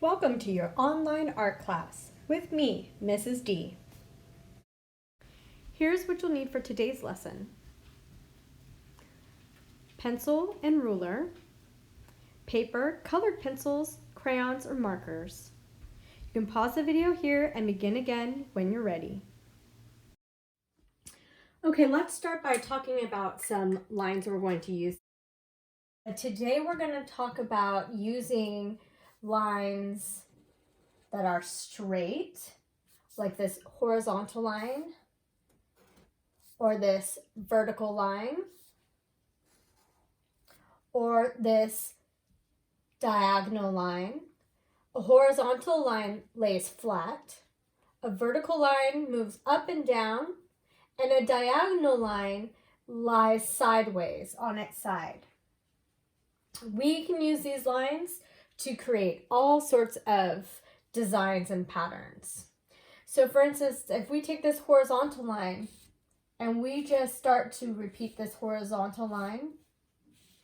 Welcome to your online art class with me, Mrs. D. Here's what you'll need for today's lesson. Pencil and ruler, paper, colored pencils, crayons, or markers. You can pause the video here and begin again when you're ready. Okay, let's start by talking about some lines we're going to use. Today we're going to talk about using lines that are straight, like this horizontal line, or this vertical line, or this diagonal line. A horizontal line lays flat, a vertical line moves up and down, and a diagonal line lies sideways on its side. We can use these lines to create all sorts of designs and patterns. So for instance, if we take this horizontal line and we just start to repeat this horizontal line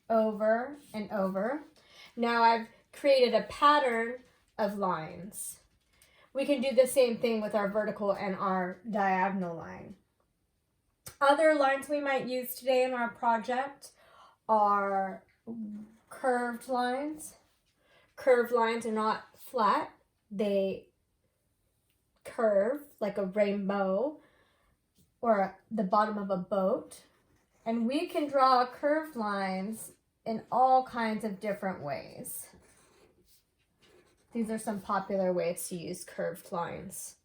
over and over, now I've created a pattern of lines. We can do the same thing with our vertical and our diagonal line. Other lines we might use today in our project are curved lines. Curved lines are not flat, they curve like a rainbow or the bottom of a boat. And we can draw curved lines in all kinds of different ways. These are some popular ways to use curved lines.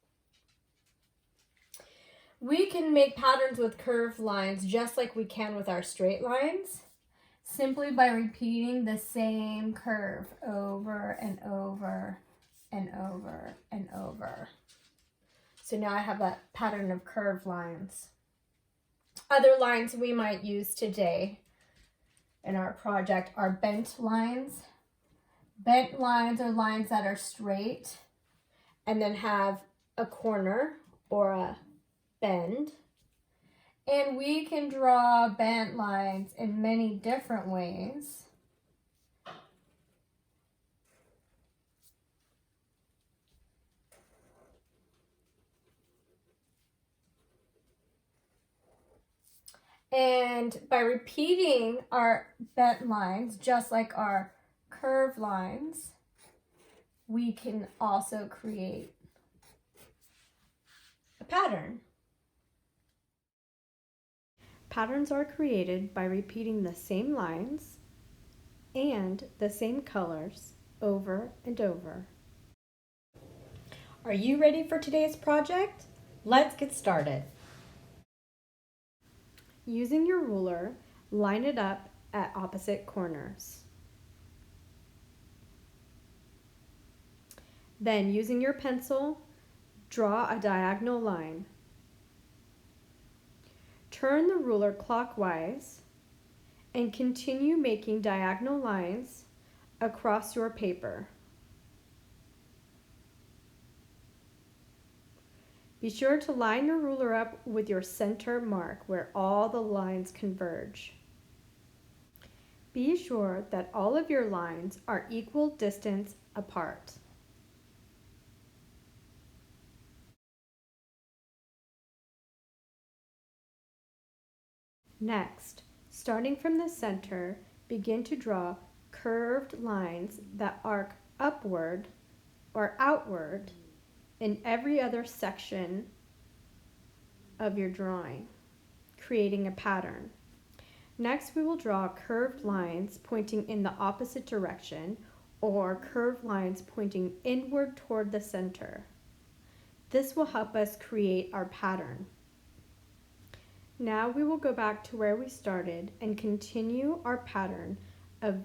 We can make patterns with curved lines just like we can with our straight lines, simply by repeating the same curve over and over and over and over. So now I have that pattern of curved lines. Other lines we might use today in our project are bent lines. Bent lines are lines that are straight and then have a corner or a bend. And we can draw bent lines in many different ways. And by repeating our bent lines, just like our curved lines, we can also create a pattern. Patterns are created by repeating the same lines and the same colors over and over. Are you ready for today's project? Let's get started. Using your ruler, line it up at opposite corners. Then, using your pencil, draw a diagonal line. Turn the ruler clockwise and continue making diagonal lines across your paper. Be sure to line your ruler up with your center mark where all the lines converge. Be sure that all of your lines are equal distance apart. Next, starting from the center, begin to draw curved lines that arc upward or outward in every other section of your drawing, creating a pattern. Next, we will draw curved lines pointing in the opposite direction or curved lines pointing inward toward the center. This will help us create our pattern. Now we will go back to where we started and continue our pattern of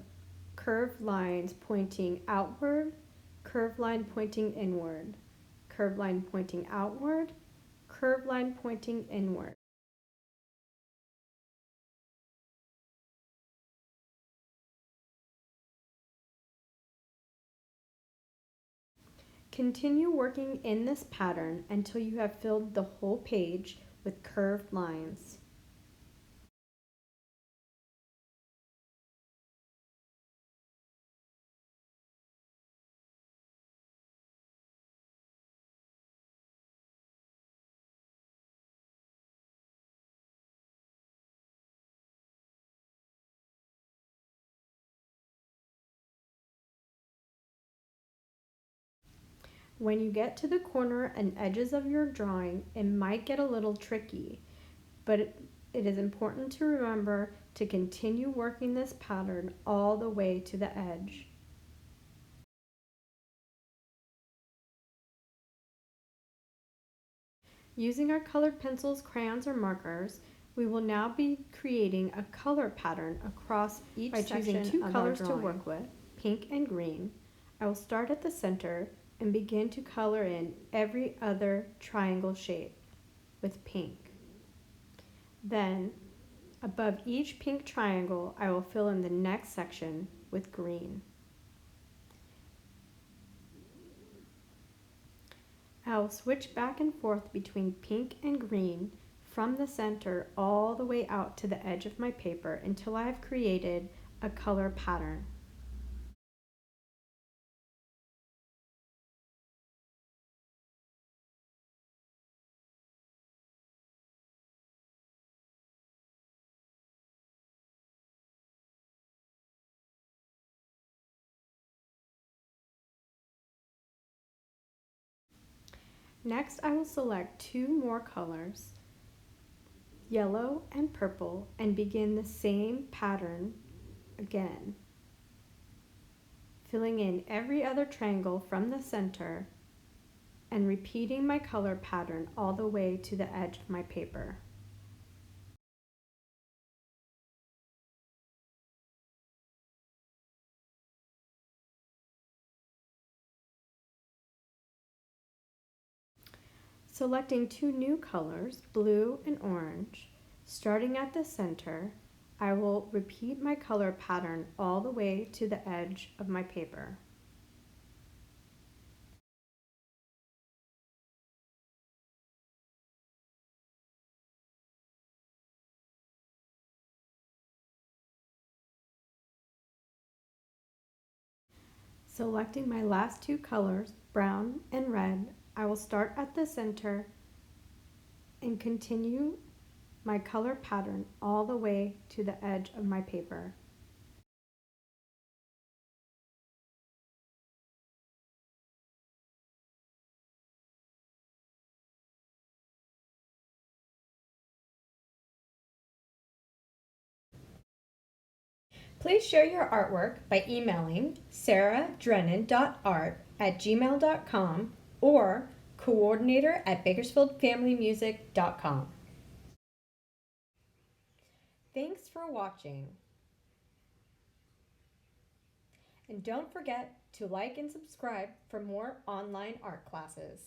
curved lines pointing outward, curved line pointing inward, curved line pointing outward, curved line pointing inward. Continue working in this pattern until you have filled the whole page with curved lines. When you get to the corner and edges of your drawing, it might get a little tricky, but it is important to remember to continue working this pattern all the way to the edge. Using our colored pencils, crayons, or markers, we will now be creating a color pattern across each section by choosing two colors to work with, pink and green. I will start at the center and begin to color in every other triangle shape with pink. Then, above each pink triangle, I will fill in the next section with green. I will switch back and forth between pink and green from the center all the way out to the edge of my paper until I have created a color pattern. Next, I will select two more colors, yellow and purple, and begin the same pattern again, filling in every other triangle from the center and repeating my color pattern all the way to the edge of my paper. Selecting two new colors, blue and orange, starting at the center, I will repeat my color pattern all the way to the edge of my paper. Selecting my last two colors, brown and red, I will start at the center and continue my color pattern all the way to the edge of my paper. Please share your artwork by emailing Saradrennan.art at gmail.com or coordinator at bakersfieldfamilymusic.com. Thanks for watching. And don't forget to like and subscribe for more online art classes.